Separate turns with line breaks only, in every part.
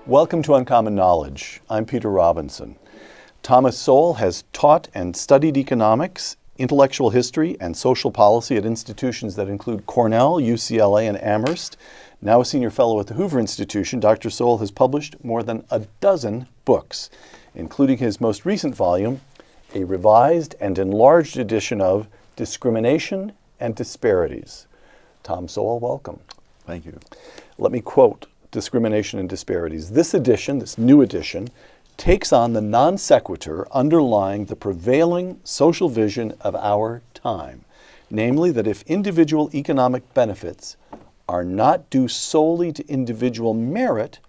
Welcome to Uncommon Knowledge. I'm Peter Robinson. Thomas Sowell has taught and studied economics, intellectual history, and social policy at institutions that include Cornell, UCLA, and Amherst. Now a senior fellow at the Hoover Institution, Dr. Sowell has published more than a dozen books, including his most recent volume, a revised and enlarged edition of Discrimination and Disparities. Tom Sowell, welcome.
Thank you.
Let me quote Discrimination and Disparities. This edition, this new edition, takes on the non sequitur underlying the prevailing social vision of our time, namely that if individual economic benefits are not due solely to individual merit,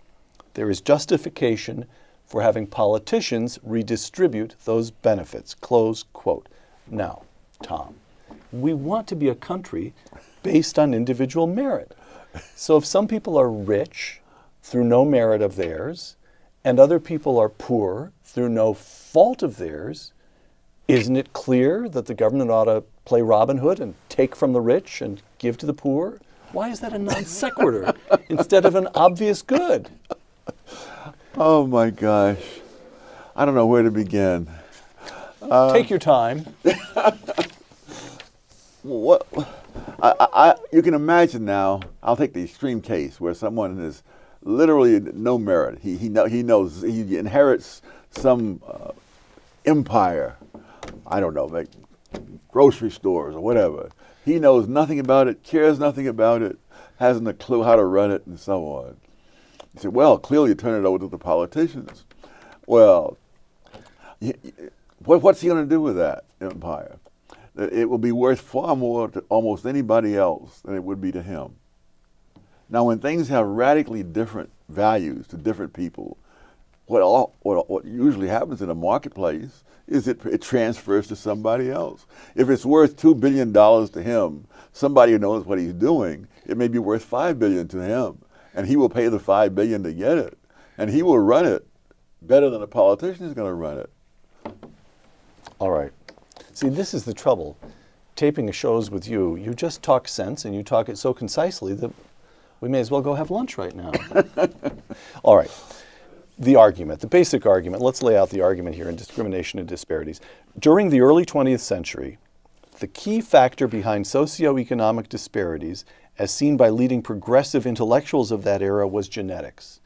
there is justification for having politicians redistribute those benefits. Close quote. Now, Tom, we want to be a country based on individual merit. So if some people are rich through no merit of theirs, and other people are poor through no fault of theirs, isn't it clear that the government ought to play Robin Hood and take from the rich and give to the poor? Why is that a non sequitur instead of an obvious good?
Oh my gosh. I don't know where to begin.
Take your time.
You can imagine now, I'll take the extreme case where someone is literally no merit. He knows, he inherits some empire, I don't know, like grocery stores or whatever. He knows nothing about it, cares nothing about it, hasn't a clue how to run it, and so on. You say, well, clearly you turn it over to the politicians. Well, what's he going to do with that empire? It will be worth far more to almost anybody else than it would be to him. Now, when things have radically different values to different people, what usually happens in a marketplace is it transfers to somebody else. If it's worth $2 billion to him, somebody who knows what he's doing, it may be worth $5 billion to him, and he will pay the $5 billion to get it, and he will run it better than a politician is going to run it.
All right. See, this is the trouble. Taping shows with you, you just talk sense and you talk it so concisely that we may as well go have lunch right now. All right. The argument, the basic argument, let's lay out the argument here in Discrimination and Disparities. During the early 20th century, the key factor behind socioeconomic disparities, as seen by leading progressive intellectuals of that era, was genetics.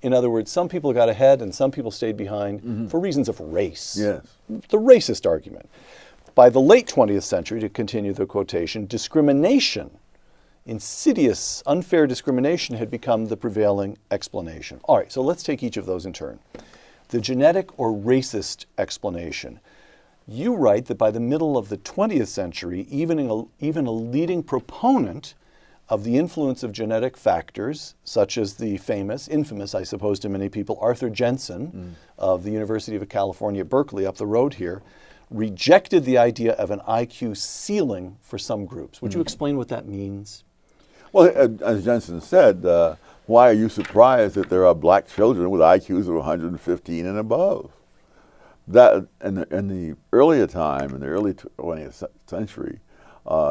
In other words, some people got ahead and some people stayed behind for reasons of race.
Yes.
The racist argument. By the late 20th century, to continue the quotation, discrimination, insidious, unfair discrimination had become the prevailing explanation. All right, so let's take each of those in turn. The genetic or racist explanation. You write that by the middle of the 20th century, even a leading proponent of the influence of genetic factors, such as the infamous, I suppose to many people, Arthur Jensen of the University of California, Berkeley, up the road here, rejected the idea of an IQ ceiling for some groups. Would you explain what that means?
Well, as Jensen said, why are you surprised that there are black children with IQs of 115 and above? That in the earlier time, in the early 20th century,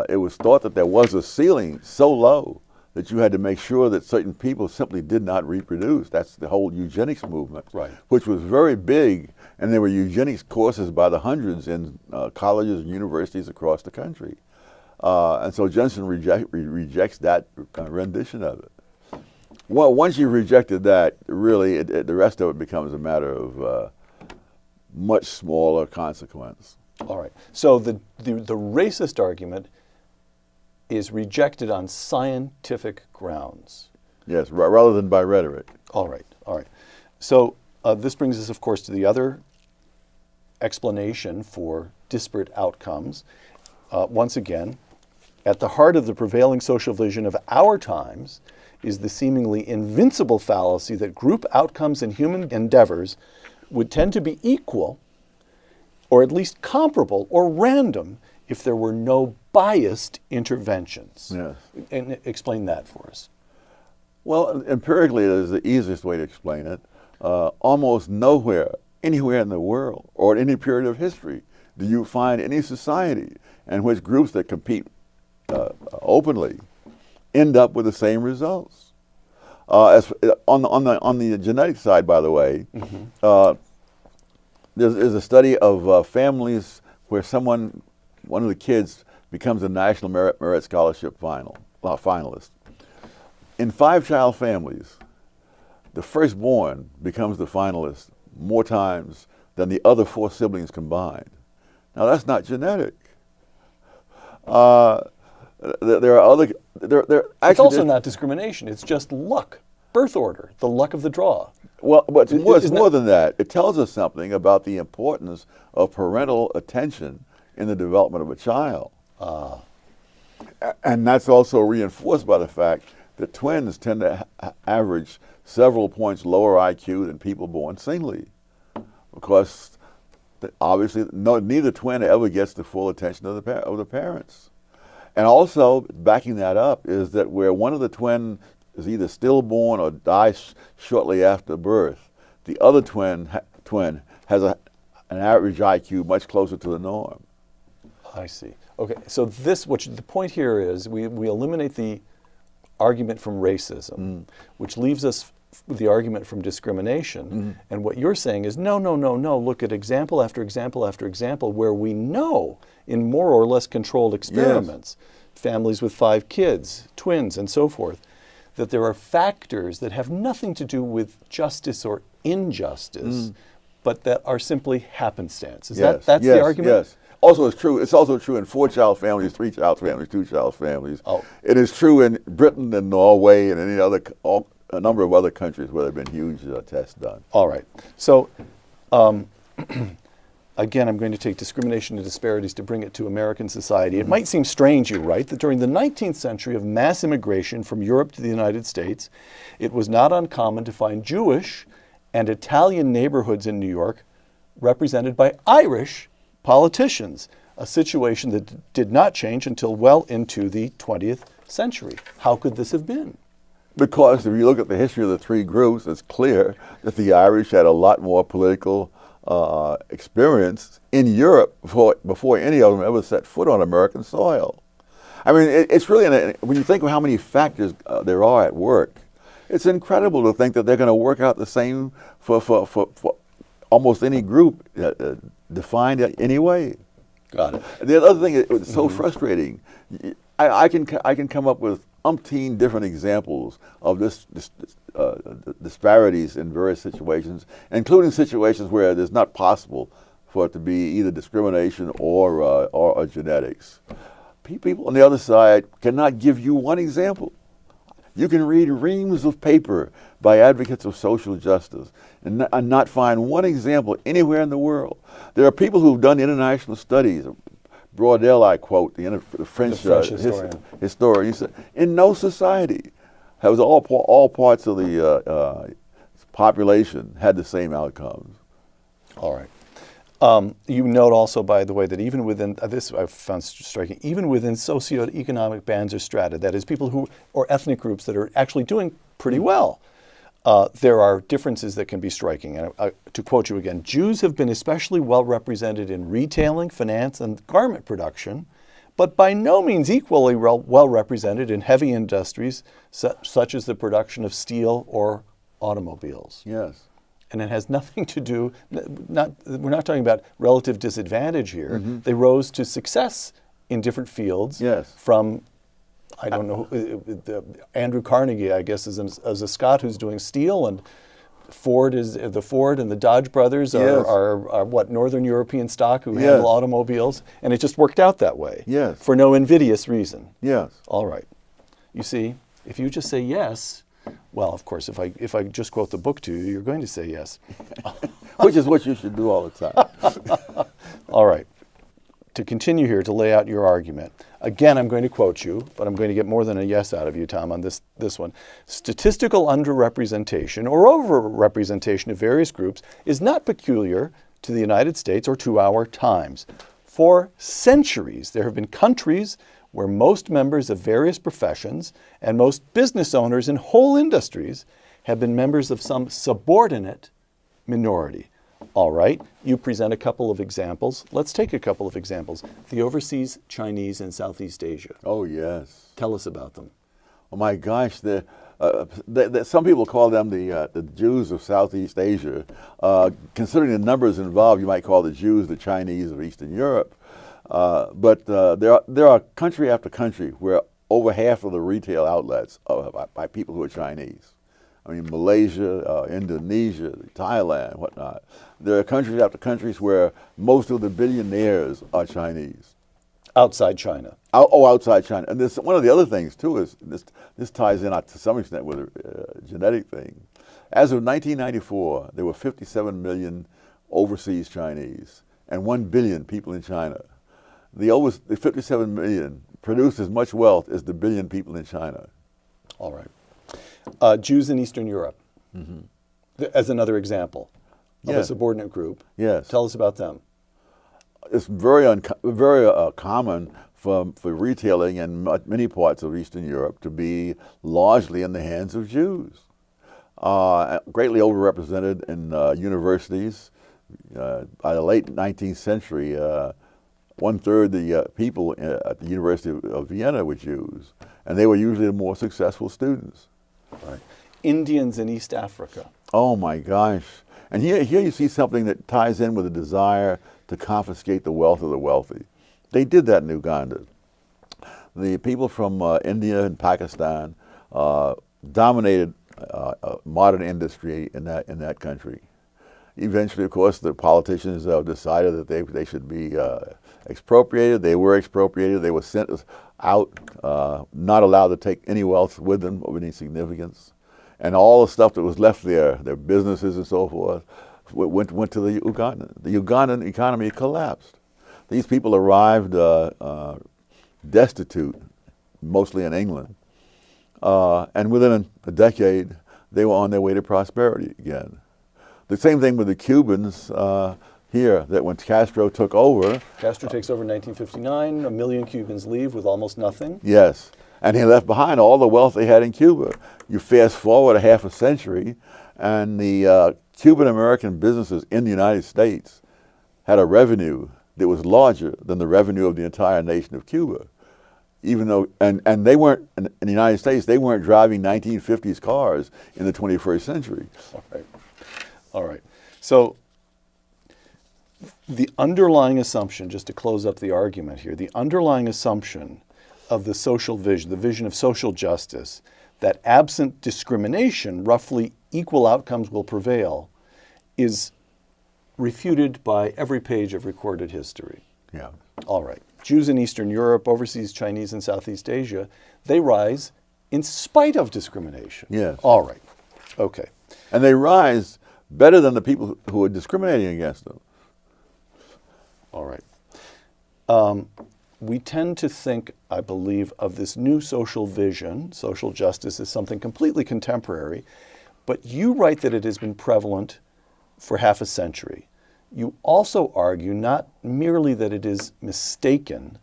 it was thought that there was a ceiling so low that you had to make sure that certain people simply did not reproduce. That's the whole eugenics movement,
right,
which was very big, and there were eugenics courses by the hundreds in colleges and universities across the country. And so Jensen rejects that rendition of it. Well, once you've rejected that, really, the rest of it becomes a matter of much smaller consequence.
All right. So the racist argument is rejected on scientific grounds.
Yes, rather than by rhetoric.
All right, all right. So this brings us, of course, to the other explanation for disparate outcomes. Once again, at the heart of the prevailing social vision of our times is the seemingly invincible fallacy that group outcomes in human endeavors would tend to be equal, or at least comparable or random, if there were no biased interventions.
Yes.
And explain that for us.
Well, empirically, it is the easiest way to explain it. Almost nowhere, anywhere in the world, or at any period of history, do you find any society in which groups that compete openly end up with the same results. On the genetic side, by the way, there's a study of families where one of the kids becomes a National Merit Scholarship finalist. In 5-child families, the firstborn becomes the finalist more times than the other 4 siblings combined. Now that's not genetic. There are other.
It's also not discrimination. It's just luck, birth order, the luck of the draw.
Well, but it's more than that. It tells us something about the importance of parental attention in the development of a child. And that's also reinforced by the fact that twins tend to average several points lower IQ than people born singly, because obviously neither twin ever gets the full attention of the parents. And also, backing that up is that where one of the twin is either stillborn or dies shortly after birth, the other twin has an average IQ much closer to the norm.
I see. Okay, so the point here is we eliminate the argument from racism, which leaves us with the argument from discrimination. And what you're saying is, no, look at example after example after example where we know in more or less controlled experiments, families with 5 kids, twins, and so forth, that there are factors that have nothing to do with justice or injustice, but that are simply happenstance. That's the argument?
Yes. Also, it's also true in 4-child families, 3-child families, 2-child families.
Oh.
It is true in Britain and Norway and a number of other countries where there have been huge tests done.
All right. So, again, I'm going to take discrimination and disparities to bring it to American society. It might seem strange, you're right, that during the 19th century of mass immigration from Europe to the United States, it was not uncommon to find Jewish and Italian neighborhoods in New York represented by Irish politicians, a situation that did not change until well into the 20th century. How could this have been?
Because if you look at the history of the 3 groups, it's clear that the Irish had a lot more political experience in Europe before any of them ever set foot on American soil. I mean, it's really, when you think of how many factors there are at work, it's incredible to think that they're going to work out the same for almost any group defined any way.
Got it.
The other thing, it's so frustrating. I can come up with umpteen different examples of disparities in various situations, including situations where it is not possible for it to be either discrimination or genetics. People on the other side cannot give you one example. You can read reams of paper by advocates of social justice and not find one example anywhere in the world. There are people who've done international studies. Braudel, I quote, the French historian. He said, in no society has all parts of the population had the same outcomes.
All right. You note also, by the way, that even within, this I've found striking, even within socioeconomic bands or strata, that is people or ethnic groups that are actually doing pretty well, there are differences that can be striking. And to quote you again, Jews have been especially well represented in retailing, finance, and garment production, but by no means equally well represented in heavy industries such as the production of steel or automobiles.
Yes.
And it has nothing to do, we're not talking about relative disadvantage here. They rose to success in different fields from, I don't know, Andrew Carnegie, I guess, is a Scot who's doing steel, and Ford and the Dodge brothers are what, Northern European stock who handle automobiles, and it just worked out that way for no invidious reason.
Yes.
All right. You see, if you just say yes, well, of course, if I just quote the book to you, you're going to say yes.
Which is what you should do all the time.
All right. To continue here, to lay out your argument, again, I'm going to quote you, but I'm going to get more than a yes out of you, Tom, on this one. Statistical underrepresentation or overrepresentation of various groups is not peculiar to the United States or to our times. For centuries, there have been countries where most members of various professions and most business owners in whole industries have been members of some subordinate minority. All right, you present a couple of examples. Let's take a couple of examples. The overseas Chinese in Southeast Asia.
Oh, yes.
Tell us about them.
Oh my gosh, some people call them the Jews of Southeast Asia. Considering the numbers involved, you might call the Jews the Chinese of Eastern Europe. But there are country after country where over half of the retail outlets are by people who are Chinese. I mean, Malaysia, Indonesia, Thailand, whatnot. There are countries after countries where most of the billionaires are Chinese.
Outside China.
Outside China. And this, one of the other things, too, is this ties in to some extent with a genetic thing. As of 1994, there were 57 million overseas Chinese and 1 billion people in China. The 57 million produced as much wealth as the billion people in China.
All right. Jews in Eastern Europe, as another example of a subordinate group.
Yes.
Tell us about them.
It's very common for retailing in many parts of Eastern Europe to be largely in the hands of Jews. Greatly overrepresented in universities. By the late 19th century, 1/3 the people at the University of Vienna were Jews, and they were usually the more successful students.
Right. Indians in East Africa.
Oh my gosh. And here you see something that ties in with a desire to confiscate the wealth of the wealthy. They did that in Uganda. The people from India and Pakistan dominated modern industry in that country. Eventually, of course, the politicians decided that they should be expropriated. They were expropriated. They were sent out, not allowed to take any wealth with them of any significance. And all the stuff that was left there, their businesses and so forth, went to the Ugandan. The Ugandan economy collapsed. These people arrived destitute, mostly in England. And within a decade, they were on their way to prosperity again. The same thing with the Cubans here, that when Castro took over.
Castro takes over in 1959, 1 million Cubans leave with almost nothing.
Yes, and he left behind all the wealth they had in Cuba. You fast forward a half a century, and the Cuban-American businesses in the United States had a revenue that was larger than the revenue of the entire nation of Cuba. Even though, and they weren't, in the United States, they weren't driving 1950s cars in the 21st century.
All right. All right. So the underlying assumption, just to close up the argument here, the underlying assumption of the social vision, the vision of social justice, that absent discrimination, roughly equal outcomes will prevail, is refuted by every page of recorded history.
Yeah.
All right. Jews in Eastern Europe, overseas Chinese in Southeast Asia, they rise in spite of discrimination.
Yes.
All right. Okay.
And they rise better than the people who are discriminating against them.
All right. We tend to think, I believe, of this new social vision, social justice, as something completely contemporary, but you write that it has been prevalent for half a century. You also argue not merely that it is mistaken,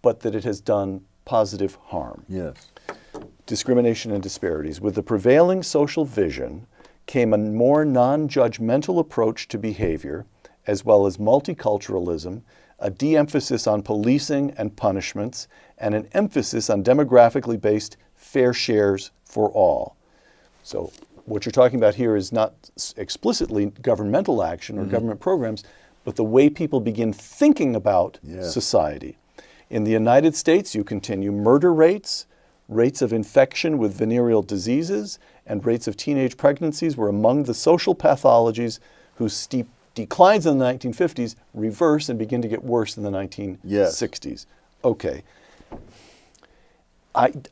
but that it has done positive harm.
Yes.
Discrimination and disparities. With the prevailing social vision came a more non-judgmental approach to behavior, as well as multiculturalism, a de-emphasis on policing and punishments, and an emphasis on demographically based fair shares for all. So what you're talking about here is not explicitly governmental action or government programs, but the way people begin thinking about society. In the United States, you continue murder rates, rates of infection with venereal diseases, and rates of teenage pregnancies were among the social pathologies whose steep declines in the 1950s reverse and begin to get worse in the 1960s. Okay.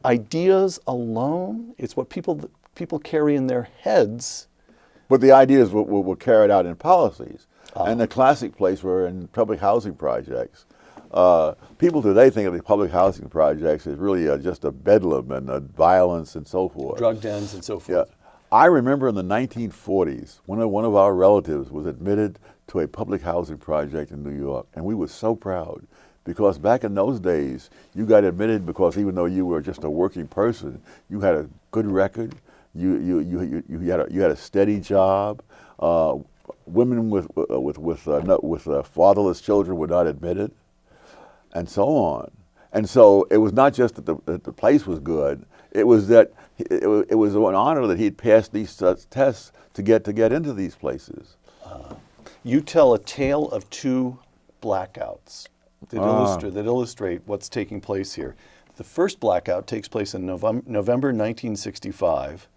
Ideas alone, it's what people carry in their heads.
But the ideas were carried out in policies. And the classic place were in public housing projects. People today think of the public housing projects as really just a bedlam and violence and so forth.
Drug dens and so forth.
Yeah. I remember in the 1940s, one of our relatives was admitted to a public housing project in New York, and we were so proud because back in those days, you got admitted because even though you were just a working person, you had a good record, you had a steady job. Women with fatherless children were not admitted, and so on. And so it was not just that the place was good. It was that it was an honor that he'd passed these tests to get into these places.
You tell a tale of two blackouts that illustrate what's taking place here. The first blackout takes place in November 1965.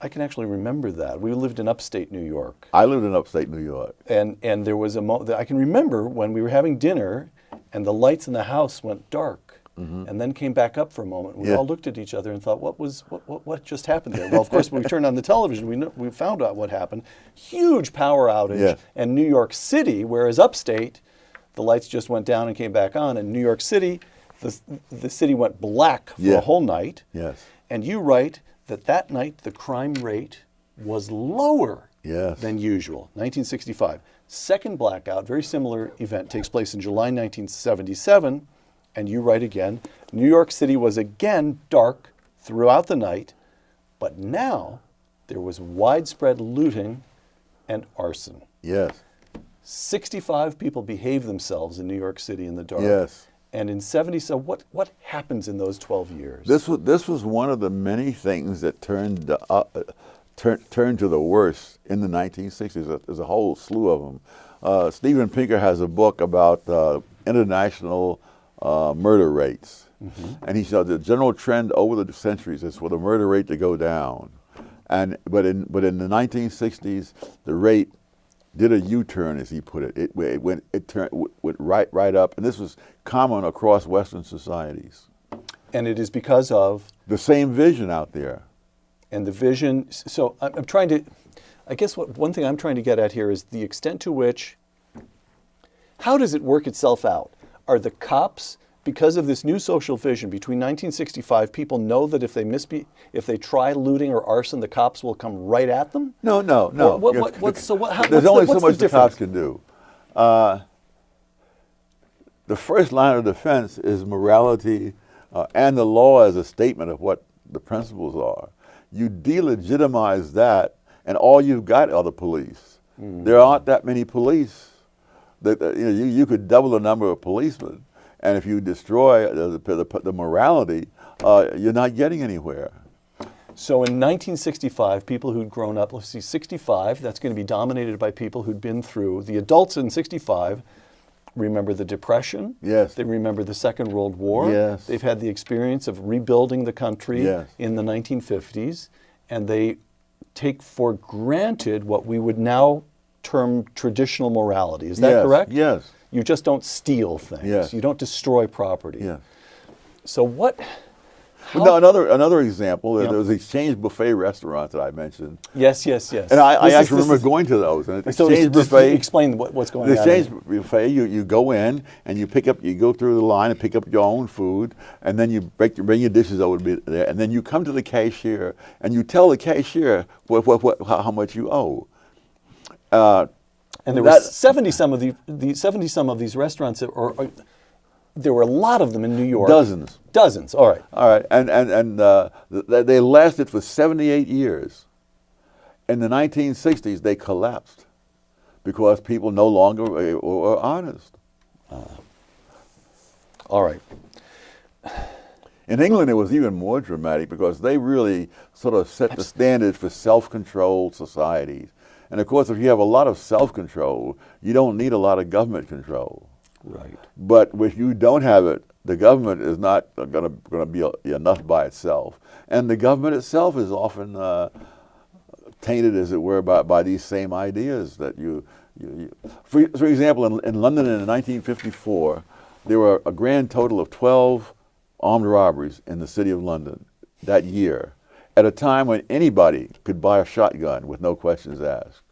I can actually remember that. We lived in upstate New York.
I lived in upstate New York.
And there was I can remember when we were having dinner and the lights in the house went dark. And then came back up for a moment. We all looked at each other and thought, what just happened there? Well, of course, when we turned on the television, we found out what happened. Huge power outage in New York City, whereas upstate, the lights just went down and came back on. In New York City, the city went black for a whole night.
Yes.
And you write that night the crime rate was lower than usual, 1965. Second blackout, very similar event, takes place in July 1977. And you write again, New York City was again dark throughout the night, but now there was widespread looting and arson.
Yes.
65 people behaved themselves in New York City in the dark.
Yes.
And in 70, so what happens in those 12 years?
This was one of the many things that turned to the worst in the 1960s. There's a whole slew of them. Steven Pinker has a book about international murder rates. And he said the general trend over the centuries is for the murder rate to go down. But in the 1960s, the rate did a U-turn, as he put it. It went right up, and this was common across Western societies.
And it is because of
the same vision out there.
And the vision. So I'm trying to, I guess one thing I'm trying to get at here is the extent to which, how does it work itself out? Are the cops, because of this new social vision, between 1965, people know that if they try looting or arson, the cops will come right at them?
No.
There's
only so much the cops can do. The first line of defense is morality and the law as a statement of what the principles are. You delegitimize that, and all you've got are the police. There aren't that many police. You could double the number of policemen, and if you destroy the morality, you're not getting anywhere.
So in 1965, people who'd grown up, let's see, 65, that's going to be dominated by people who'd been through, the adults in 65 remember the Depression.
Yes.
They remember the Second World War.
Yes.
They've had the experience of rebuilding the country in the 1950s, and they take for granted what we would now term traditional morality. Is that correct?
Yes.
You just don't steal things.
Yes.
You don't destroy property.
Yes.
So what?
No, another example, there was Exchange Buffet restaurants that I mentioned.
Yes.
And I actually remember going to those. And Exchange Buffet.
Explain what's going on.
The Exchange Buffet, you go in and you go through the line and pick up your own food, and then you bring your dishes over there, and then you come to the cashier and you tell the cashier how much you owe.
And there were 70 some of these restaurants there were a lot of them in New York. Dozens. All right.
And they lasted for 78 years. In the 1960s, they collapsed because people no longer were honest.
All right.
In England, it was even more dramatic because they really sort of set the standard for self-controlled societies. And of course, if you have a lot of self-control, you don't need a lot of government control.
Right.
But if you don't have it, the government is not going to be enough by itself. And the government itself is often tainted, as it were, by these same ideas that for example, in London in 1954, there were a grand total of 12 armed robberies in the city of London that year, at a time when anybody could buy a shotgun with no questions asked.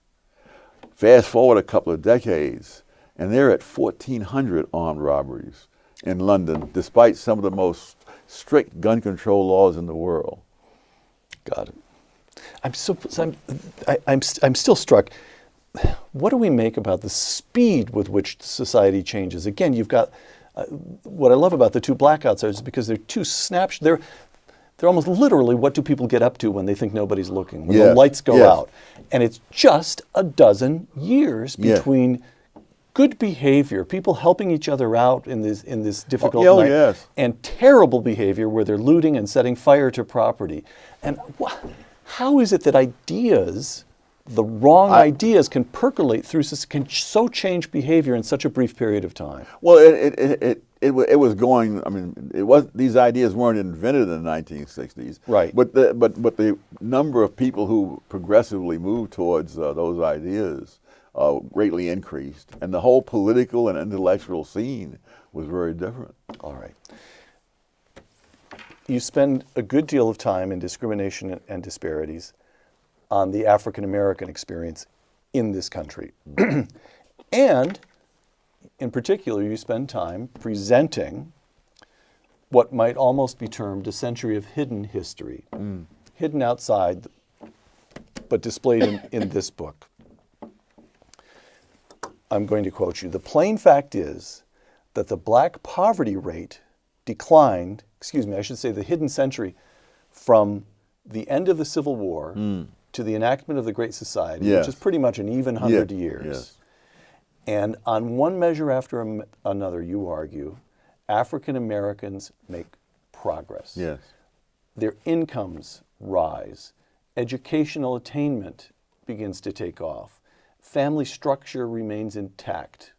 Fast forward a couple of decades, and they're at 1,400 armed robberies in London, despite some of the most strict gun control laws in the world.
Got it. I'm still struck. What do we make about the speed with which society changes? Again, you've got what I love about the two blackouts is because they're two snapshots. They're almost literally what do people get up to when they think nobody's looking, when the lights go out. And it's just a dozen years between good behavior, people helping each other out in this difficult
Oh,
night,
yes.
and terrible behavior where they're looting and setting fire to property. And how is it that ideas, the wrong ideas, can percolate through, can so change behavior in such a brief period of time?
Well, it was going. I mean, these ideas weren't invented in the 1960s,
Right?
But the number of people who progressively moved towards those ideas greatly increased, and the whole political and intellectual scene was very different.
All right. You spend a good deal of time in Discrimination and Disparities on the African American experience in this country. And in particular, you spend time presenting what might almost be termed a century of hidden history, hidden outside, but displayed in this book. I'm going to quote you. The plain fact is that the black poverty rate declined, I should say the hidden century, from the end of the Civil War to the enactment of the Great Society,
Yes.
which is pretty much an even 100 years.
Yes.
And on one measure after another, you argue, African Americans make progress.
Yes.
Their incomes rise. Educational attainment begins to take off. Family structure remains intact,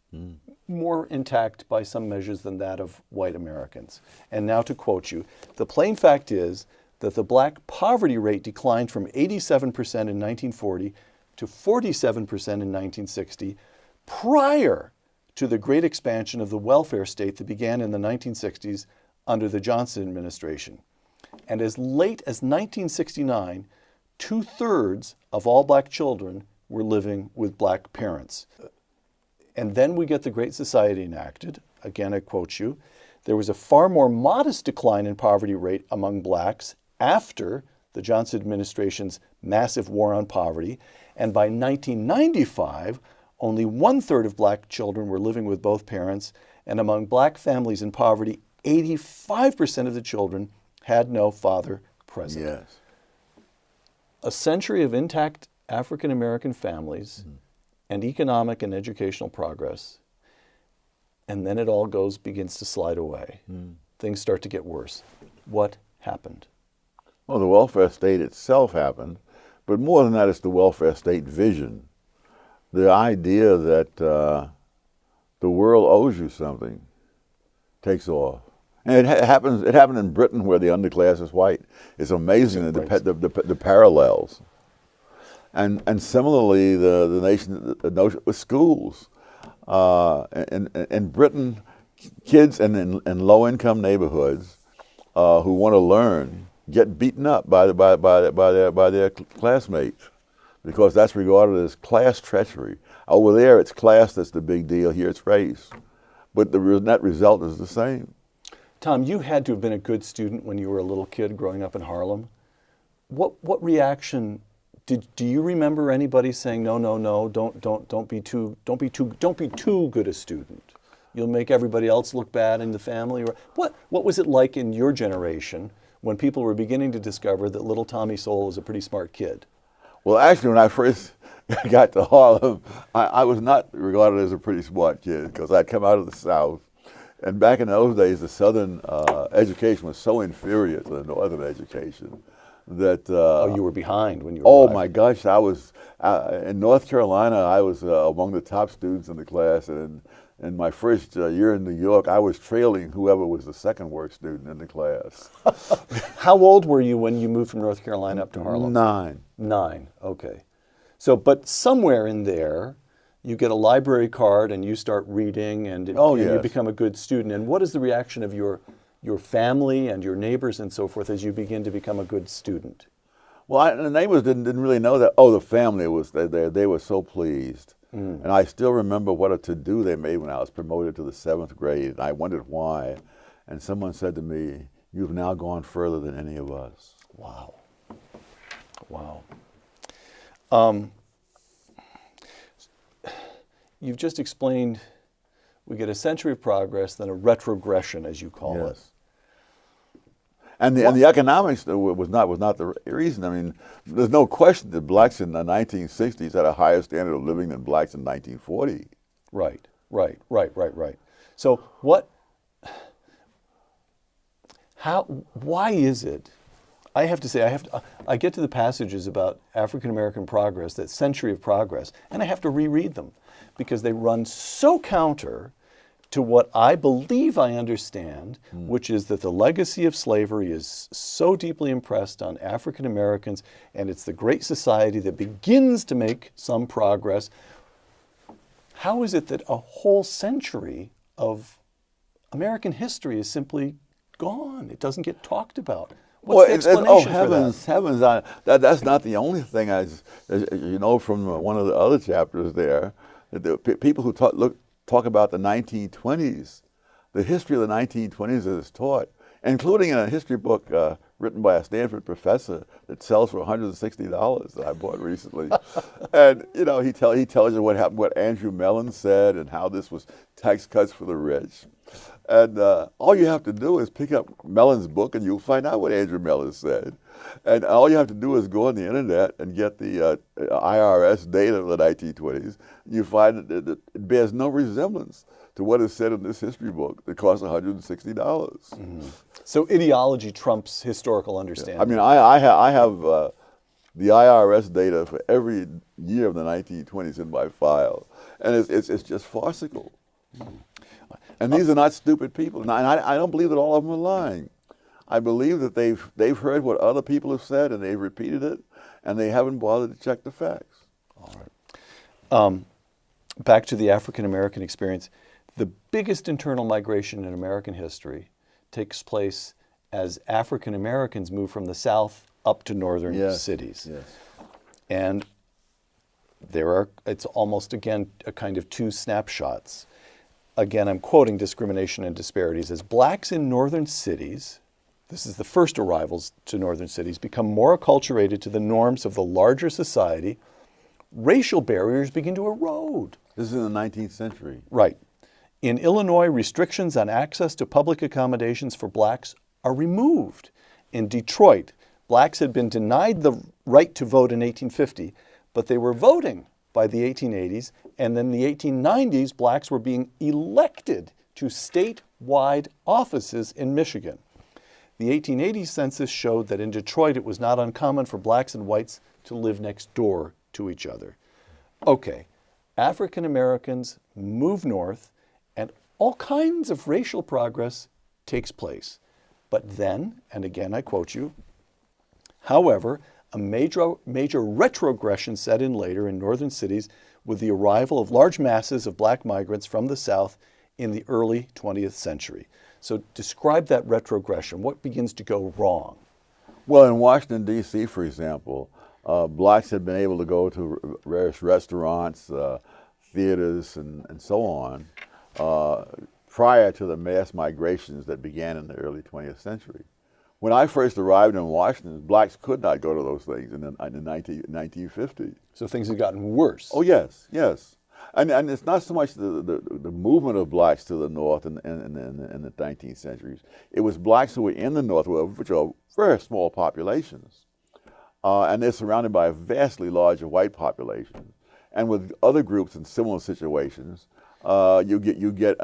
more intact by some measures than that of white Americans. And now to quote you, the plain fact is that the black poverty rate declined from 87% in 1940 to 47% in 1960, prior to the great expansion of the welfare state that began in the 1960s under the Johnson administration. And as late as 1969, 2/3 of all black children were living with black parents. And then we get the Great Society enacted. Again, I quote you. There was a far more modest decline in poverty rate among blacks after the Johnson administration's massive war on poverty. And by 1995, only 1/3 of black children were living with both parents. And among black families in poverty, 85% of the children had no father present.
Yes.
A century of intact African American families and economic and educational progress, and then it all begins to slide away. Things start to get worse. What happened?
Well, the welfare state itself happened, but more than that, it's the welfare state vision. The idea that the world owes you something takes off. And it happened in Britain, where the underclass is white. It's amazing the parallels. And similarly, the notion with schools. In Britain, kids in low-income neighborhoods who want to learn get beaten up by their classmates, because that's regarded as class treachery. Over there, it's class that's the big deal. Here, it's race. But the net result is the same.
Tom, you had to have been a good student when you were a little kid growing up in Harlem. What reaction do you remember anybody saying, no, don't be too good a student? You'll make everybody else look bad in the family. Or what was it like in your generation when people were beginning to discover that little Tommy Sowell was a pretty smart kid?
Well, actually, when I first got to Harlem, I was not regarded as a pretty smart kid, because I'd come out of the South. And back in those days, the Southern education was so inferior to the Northern education that...
you were behind when you
Oh,
arrived.
my gosh. I was... in North Carolina, I was among the top students in the class. And in my first year in New York, I was trailing whoever was the second worst student in the class.
How old were you when you moved from North Carolina up to Harlem?
9.
9, okay. So, but somewhere in there, you get a library card and you start reading, and you become a good student. And what is the reaction of your family and your neighbors and so forth as you begin to become a good student?
Well, the neighbors didn't really know that. Oh, the family was they were so pleased. And I still remember what a to-do they made when I was promoted to the 7th grade. And I wondered why. And someone said to me, "You've now gone further than any of us."
Wow. Wow. You've just explained we get a century of progress, then a retrogression, as you call it.
And the economics was not the reason. I mean, there's no question that blacks in the 1960s had a higher standard of living than blacks in 1940.
Right. Right. So why is it? I have to say, I get to the passages about African American progress, that century of progress, and I have to reread them because they run so counter to what I believe I understand, which is that the legacy of slavery is so deeply impressed on African Americans, and it's the great society that begins to make some progress. How is it that a whole century of American history is simply gone? It doesn't get talked about. What's the explanation for that?
Heavens, that's not the only thing. As you know from one of the other chapters there, that the people who talk about the 1920s, the history of the 1920s is taught, including in a history book written by a Stanford professor that sells for $160 that I bought recently. And you know, he tells you what happened, what Andrew Mellon said, and how this was tax cuts for the rich. And all you have to do is pick up Mellon's book, and you'll find out what Andrew Mellon said. And all you have to do is go on the internet and get the IRS data of the 1920s. You find that it bears no resemblance to what is said in this history book that costs $160.
Mm-hmm. So ideology trumps historical understanding.
Yeah. I mean, I have the IRS data for every year of the 1920s in my file, and it's just farcical. Mm-hmm. And these are not stupid people. And I don't believe that all of them are lying. I believe that they've heard what other people have said and they've repeated it, and they haven't bothered to check the facts.
All right. Back to the African American experience. The biggest internal migration in American history takes place as African Americans move from the South up to northern cities. Yes. And it's almost, again, a kind of two snapshots. Again, I'm quoting Discrimination and Disparities. As blacks in northern cities, this is the first arrivals to northern cities, become more acculturated to the norms of the larger society, racial barriers begin to erode.
This is in the 19th century.
Right. In Illinois, restrictions on access to public accommodations for blacks are removed. In Detroit, blacks had been denied the right to vote in 1850, but they were voting by the 1880s, and then in the 1890s, blacks were being elected to statewide offices in Michigan. The 1880 census showed that in Detroit, it was not uncommon for blacks and whites to live next door to each other. Okay, African Americans move north, and all kinds of racial progress takes place. But then, and again I quote you, however, a major retrogression set in later in northern cities with the arrival of large masses of black migrants from the South in the early 20th century. So describe that retrogression. What begins to go wrong?
Well, in Washington, D.C., for example, blacks had been able to go to various restaurants, theaters, and so on prior to the mass migrations that began in the early 20th century. When I first arrived in Washington, blacks could not go to those things in 1950.
So things had gotten worse.
Oh, yes. And it's not so much the movement of blacks to the north in the 19th centuries. It was blacks who were in the north, which are very small populations. And they're surrounded by a vastly larger white population. And with other groups in similar situations, you get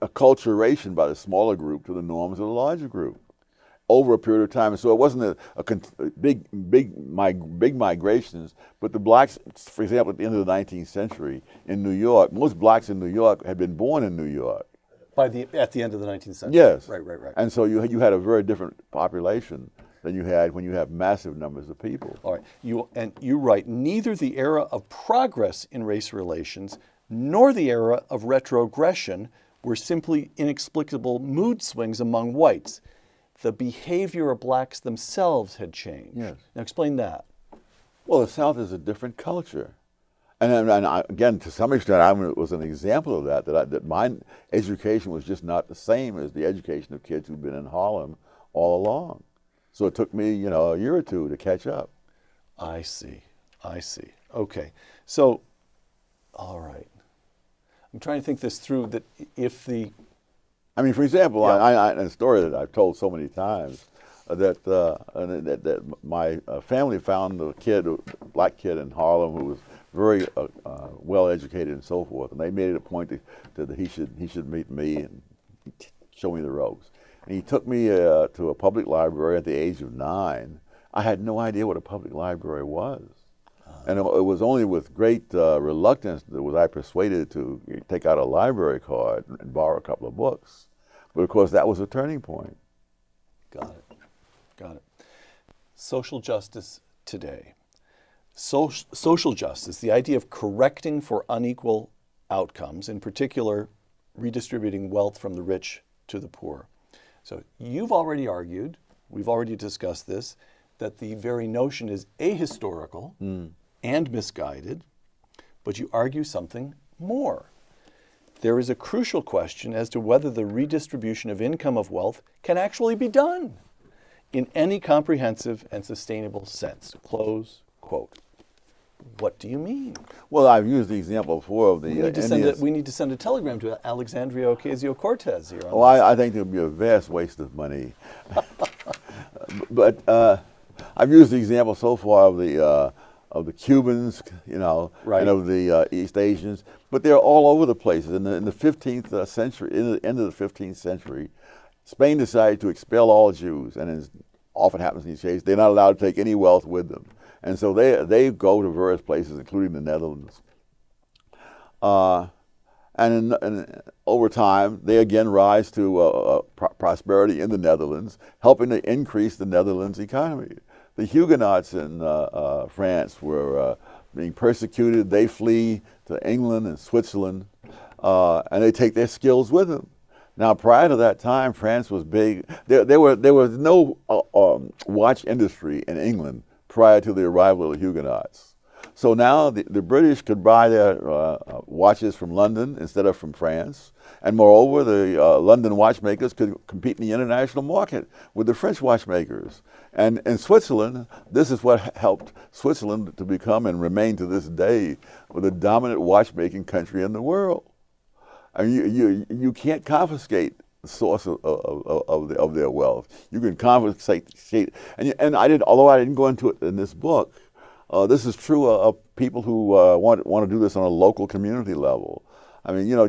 acculturation by the smaller group to the norms of the larger group over a period of time. And so it wasn't a big migrations, but the blacks, for example, at the end of the 19th century in New York, most blacks in New York had been born in New York.
At the end of the 19th century?
Yes.
Right.
And so you had a very different population than you had when you have massive numbers of people.
All right. You write, neither the era of progress in race relations nor the era of retrogression were simply inexplicable mood swings among whites. The behavior of blacks themselves had changed.
Yes.
Now explain that.
Well, the South is a different culture. And again, to some extent, I was an example of that my education was just not the same as the education of kids who'd been in Harlem all along. So it took me, a year or two to catch up.
I see. Okay. So, all right. I'm trying to think this through, that if the...
I mean, for example, in a story that I've told so many times, that my family found a black kid in Harlem who was very well educated and so forth, and they made it a point that he should meet me and show me the ropes. And he took me to a public library at the age of 9. I had no idea what a public library was. And it was only with great reluctance that was I persuaded to take out a library card and borrow a couple of books. But of course, that was a turning point.
Got it. Got it. Social justice today. Social justice, the idea of correcting for unequal outcomes, in particular, redistributing wealth from the rich to the poor. So you've already argued, we've already discussed this, that the very notion is ahistorical and misguided, but you argue something more. There is a crucial question as to whether the redistribution of income of wealth can actually be done in any comprehensive and sustainable sense. Close quote. What do you mean?
Well, I've used the example before of the
we need to send a telegram to Alexandria Ocasio-Cortez here.
Oh, I think it would be a vast waste of money. But I've used the example so far of the Cubans, you know,
right,
and of the East Asians, but they're all over the place. In the 15th century, in the end of the 15th century, Spain decided to expel all Jews, and as often happens in these cases, they're not allowed to take any wealth with them. And so they go to various places, including the Netherlands. And over time, they again rise to prosperity in the Netherlands, helping to increase the Netherlands economy. The Huguenots in France were being persecuted. They flee to England and Switzerland, and they take their skills with them. Now, prior to that time, France was big. There was no watch industry in England prior to the arrival of the Huguenots. So now the British could buy their watches from London instead of from France. And moreover, the London watchmakers could compete in the international market with the French watchmakers. And in Switzerland, this is what helped Switzerland to become and remain to this day the dominant watchmaking country in the world. I mean, you can't confiscate the source of their wealth. You can confiscate, and although I didn't go into it in this book, this is true of people who want to do this on a local community level. I mean, you know,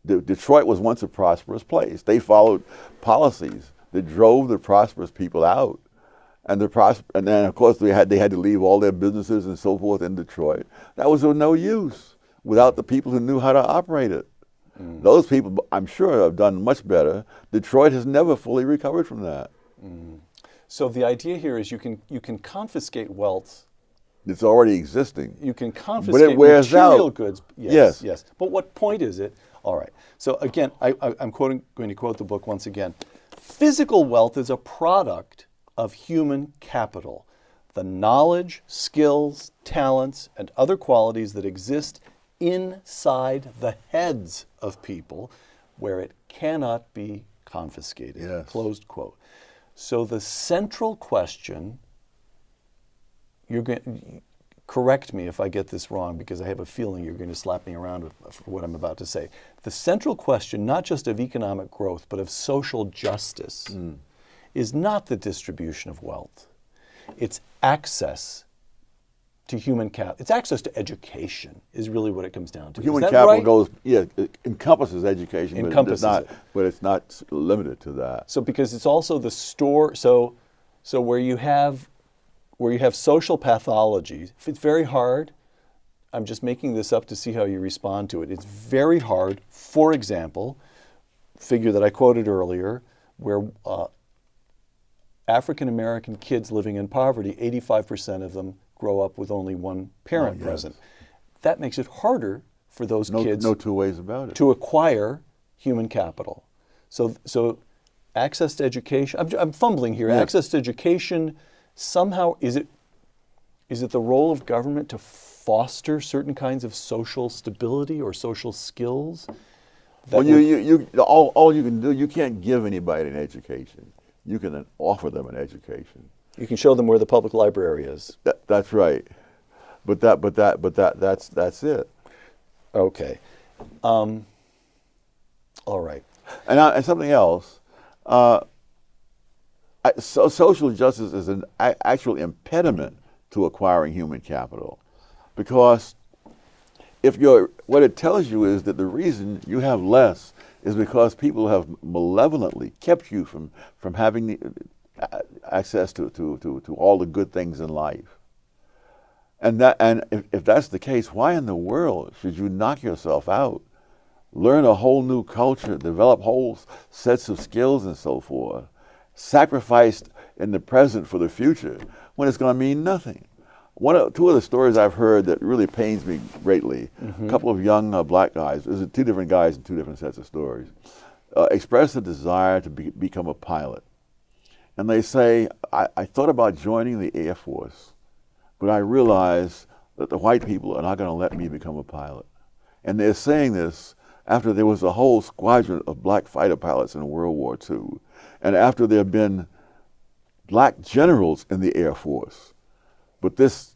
Detroit was once a prosperous place. They followed policies that drove the prosperous people out, and then of course they had to leave all their businesses and so forth in Detroit. That was of no use without the people who knew how to operate it. Those people, I'm sure, have done much better. Detroit has never fully recovered from that.
So the idea here is you can confiscate wealth.
It's already existing.
You can confiscate material goods. Yes, yes. But what point is it? All right. So again, I'm going to quote the book once again. Physical wealth is a product of human capital. The knowledge, skills, talents, and other qualities that exist inside the heads of people where it cannot be confiscated.
Yes.
Closed quote. So the central question, you're going, correct me if I get this wrong because I have a feeling you're going to slap me around for what I'm about to say. The central question, not just of economic growth, but of social justice, is not the distribution of wealth. It's access to human capital. It's access to education is really what it comes down to.
Human capital goes, it encompasses education, but it's not limited to that.
So because it's also the store, so where you have social pathology, it's very hard. I'm just making this up to see how you respond to it. It's very hard, for example, figure that I quoted earlier, where African-American kids living in poverty, 85% of them grow up with only one parent present. That makes it harder for those kids
no two ways about it.
To acquire human capital. So access to education, I'm fumbling here, access to education, somehow, is it the role of government to foster certain kinds of social stability or social skills?
Well, all you can do, you can't give anybody an education. You can offer them an education.
You can show them where the public library is.
That's right, but that's it.
Okay, all right.
And something else. So social justice is an actual impediment to acquiring human capital, because what it tells you is that the reason you have less is because people have malevolently kept you from having access to all the good things in life. And if that's the case, why in the world should you knock yourself out, learn a whole new culture, develop whole sets of skills and so forth, sacrificed in the present for the future when it's going to mean nothing? Two of the stories I've heard that really pains me greatly, a couple of young black guys, there's two different guys in two different sets of stories, expressed a desire to become a pilot. And they say, I thought about joining the Air Force, but I realized that the white people are not going to let me become a pilot. And they're saying this after there was a whole squadron of black fighter pilots in World War II, and after there have been black generals in the Air Force. But this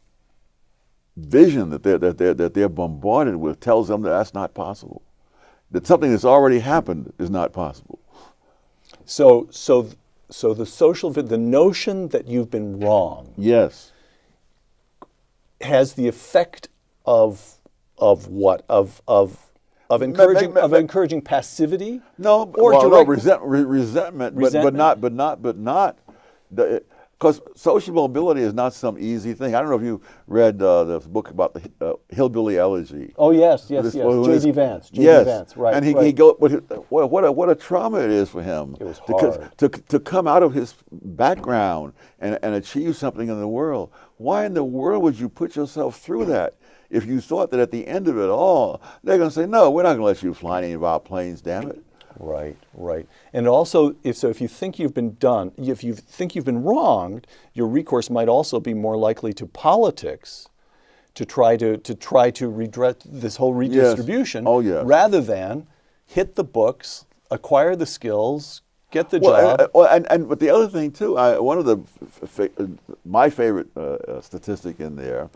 vision that they're bombarded with tells them that that's not possible. That something that's already happened is not possible.
So the notion that you've been wrong,
yes,
has the effect of what? Of encouraging passivity?
No, resentment, but not. Because social mobility is not some easy thing. I don't know if you read the book about the Hillbilly Elegy.
Oh yes. J.D. Vance.
Vance,
right.
And he
right.
What a trauma it is for him.
It was hard
to come out of his background and achieve something in the world. Why in the world would you put yourself through that if you thought that at the end of it all they're going to say, no, we're not going to let you fly any of our planes, damn it.
Right. And also, if you think you've been wronged, your recourse might also be more likely to politics, to try to redress this whole redistribution,
yes. Oh, yes.
rather than hit the books, acquire the skills, get the job.
But the other thing too, one of my favorite statistic in there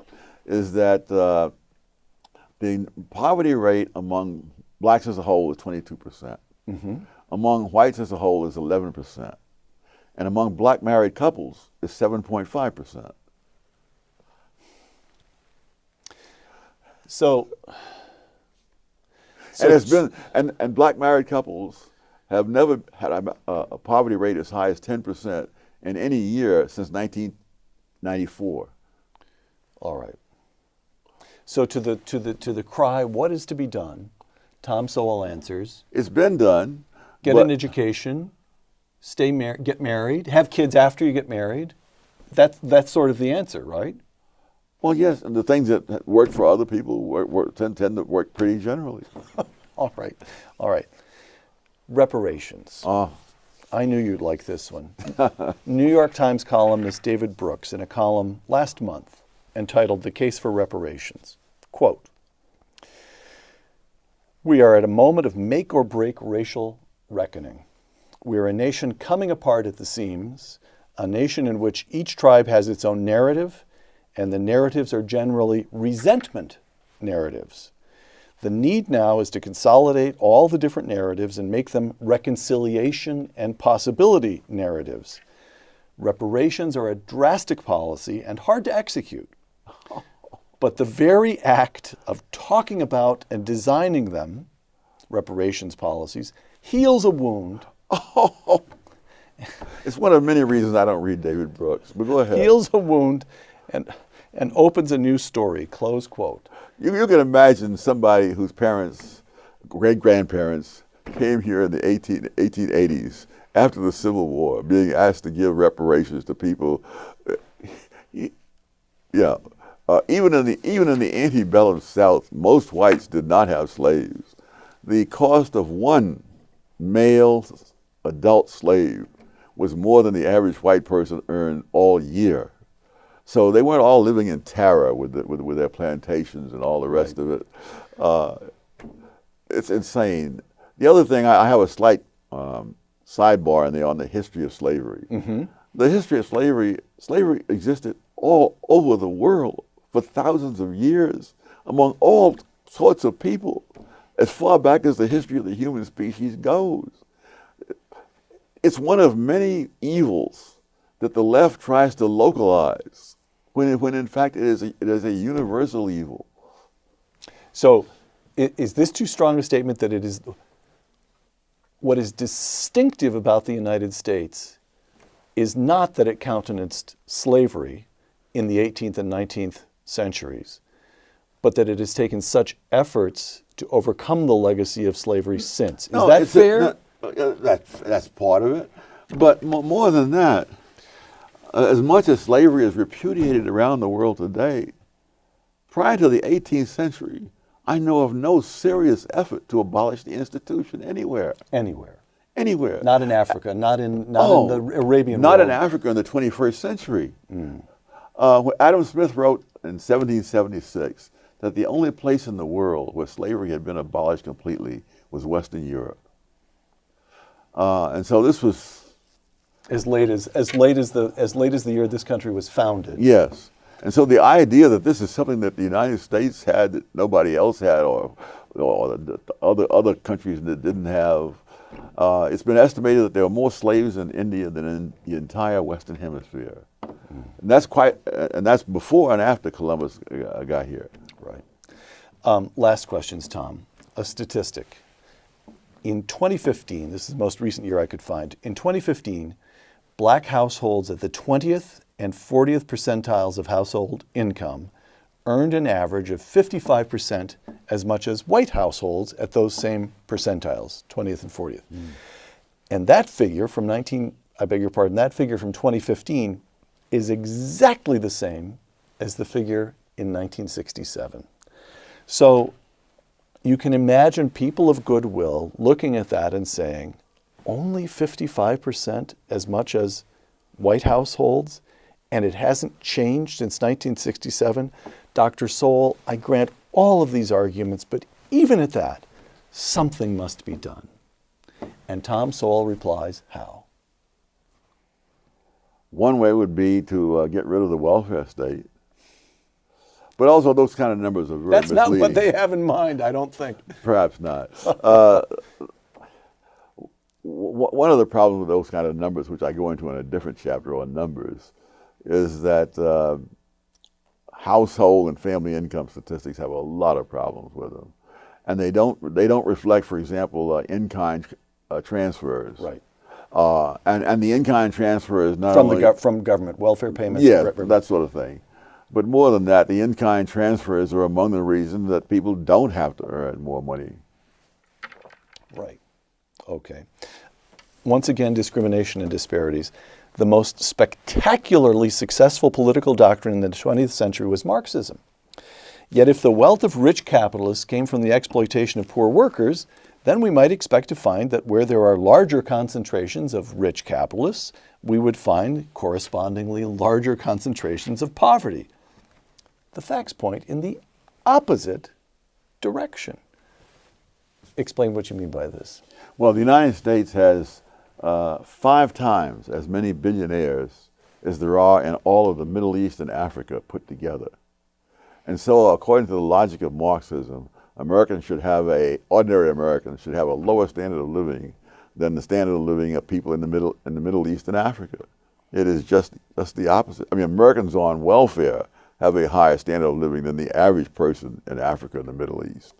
is that the poverty rate among blacks as a whole is 22%.
Mm-hmm.
Among whites as a whole is 11%. And among black married couples is 7.5%. And black married couples have never had a poverty rate as high as 10% in any year since 1994.
All right. So to the cry, what is to be done? Tom Sowell answers,
it's been done.
Get an education, get married, have kids after you get married. That's sort of the answer, right?
Well, yes, and the things that work for other people tend to work pretty generally.
All right. Reparations.
Oh.
I knew you'd like this one. New York Times columnist David Brooks, in a column last month entitled "The Case for Reparations," quote, "We are at a moment of make or break racial reckoning. We are a nation coming apart at the seams, a nation in which each tribe has its own narrative, and the narratives are generally resentment narratives. The need now is to consolidate all the different narratives and make them reconciliation and possibility narratives. Reparations are a drastic policy and hard to execute. But the very act of talking about and designing them, reparations policies, heals a wound."
Oh, it's one of many reasons I don't read David Brooks, but go ahead.
"Heals a wound and opens a new story," close quote.
You can imagine somebody whose parents, great-grandparents, came here in the 1880s after the Civil War, being asked to give reparations to people. Even in the antebellum South, most whites did not have slaves. The cost of one male adult slave was more than the average white person earned all year. So they weren't all living in terror with their plantations and all the rest of it. It's insane. The other thing, I have a slight sidebar in there on the history of slavery.
Mm-hmm.
The history of slavery existed all over the world for thousands of years among all sorts of people, as far back as the history of the human species goes. It's one of many evils that the left tries to localize, when in fact it is a universal evil.
So is this too strong a statement that it is what is distinctive about the United States is not that it countenanced slavery in the 18th and 19th centuries, but that it has taken such efforts to overcome the legacy of slavery since. Is that fair?
That's part of it. But more than that, as much as slavery is repudiated around the world today, prior to the 18th century, I know of no serious effort to abolish the institution anywhere.
Anywhere.
Anywhere.
Not in Africa, not in the Arabian world.
Not in Africa in the 21st century. Adam Smith wrote in 1776 that the only place in the world where slavery had been abolished completely was Western Europe. And so this was
as late as the year this country was founded.
Yes. And so the idea that this is something that the United States had that nobody else had, or the other countries that didn't have, it's been estimated that there are more slaves in India than in the entire Western Hemisphere. And that's before and after Columbus got here.
Right. Last questions, Tom. A statistic. In 2015, this is the most recent year I could find, in 2015, black households at the 20th and 40th percentiles of household income earned an average of 55% as much as white households at those same percentiles, 20th and 40th. And that figure from that figure from 2015 is exactly the same as the figure in 1967. So you can imagine people of goodwill looking at that and saying, only 55% as much as white households, and it hasn't changed since 1967. Dr. Sowell, I grant all of these arguments, but even at that, something must be done. And Tom Sowell replies, how?
One way would be to get rid of the welfare state. But also those kind of numbers are very misleading.
That's not what they have in mind, I don't think.
Perhaps not. One of the problems with those kind of numbers, which I go into in a different chapter on numbers, is that household and family income statistics have a lot of problems with them, and they don't reflect, for example, in-kind transfers.
Right.
And the in-kind transfer is not
from government welfare payments.
Yeah, that sort of thing. But more than that, the in-kind transfers are among the reasons that people don't have to earn more money.
Right. Okay. Once again, discrimination and disparities. The most spectacularly successful political doctrine in the 20th century was Marxism. Yet if the wealth of rich capitalists came from the exploitation of poor workers, then we might expect to find that where there are larger concentrations of rich capitalists, we would find correspondingly larger concentrations of poverty. The facts point in the opposite direction. Explain what you mean by this.
Well, the United States has 5 times as many billionaires as there are in all of the Middle East and Africa put together. And so, according to the logic of Marxism, ordinary Americans should have a lower standard of living than the standard of living of people in the Middle East and Africa. It is just the opposite. I mean, Americans on welfare have a higher standard of living than the average person in Africa and the Middle East.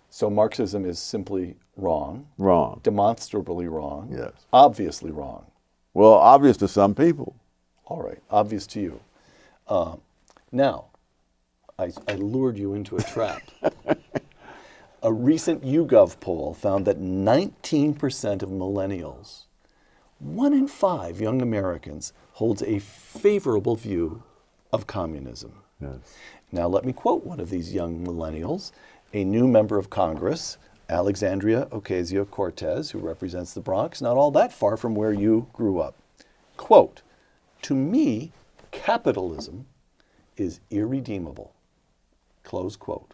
So Marxism is simply wrong.
Wrong.
Demonstrably wrong.
Yes.
Obviously wrong.
Well, obvious to some people.
All right. Obvious to you. Now, I lured you into a trap. A recent YouGov poll found that 19% of millennials, 1 in 5 young Americans, holds a favorable view of communism.
Yes.
Now let me quote one of these young millennials, a new member of Congress, Alexandria Ocasio-Cortez, who represents the Bronx, not all that far from where you grew up. Quote, "To me, capitalism is irredeemable." Close quote.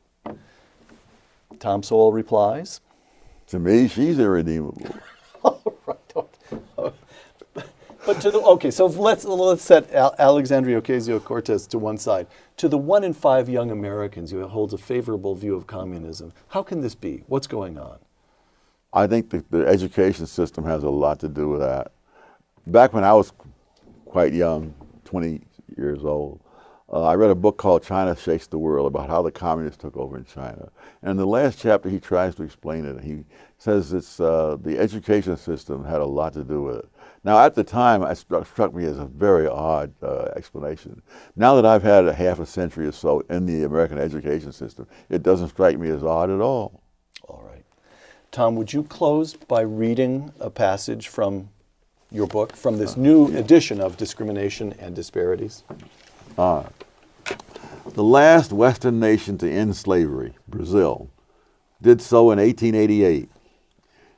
Tom Sowell replies,
To me, she's irredeemable.
all right, okay. But so let's set Alexandria Ocasio-Cortez to one side. To the 1 in 5 young Americans who holds a favorable view of communism, how can this be? What's going on?
I think the education system has a lot to do with that. Back when I was quite young, 20 years old, I read a book called China Shakes the World about how the communists took over in China. And in the last chapter, he tries to explain it. He says it's the education system had a lot to do with it. Now, at the time, it struck me as a very odd explanation. Now that I've had a half a century or so in the American education system, it doesn't strike me as odd at all.
All right. Tom, would you close by reading a passage from your book, from this new edition of Discrimination and Disparities?
The last Western nation to end slavery, Brazil, did so in 1888,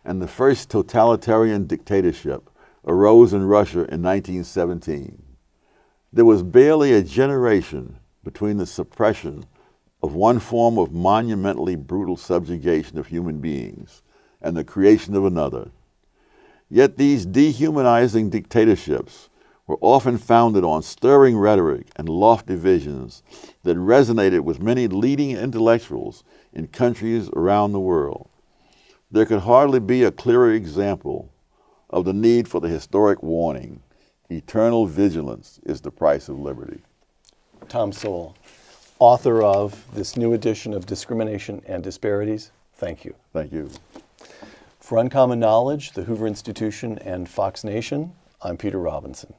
and the first totalitarian dictatorship arose in Russia in 1917. There was barely a generation between the suppression of one form of monumentally brutal subjugation of human beings and the creation of another. Yet these dehumanizing dictatorships were often founded on stirring rhetoric and lofty visions that resonated with many leading intellectuals in countries around the world. There could hardly be a clearer example of the need for the historic warning, eternal vigilance is the price of liberty.
Tom Sowell, author of this new edition of Discrimination and Disparities, thank you.
Thank you.
For Uncommon Knowledge, the Hoover Institution, and Fox Nation, I'm Peter Robinson.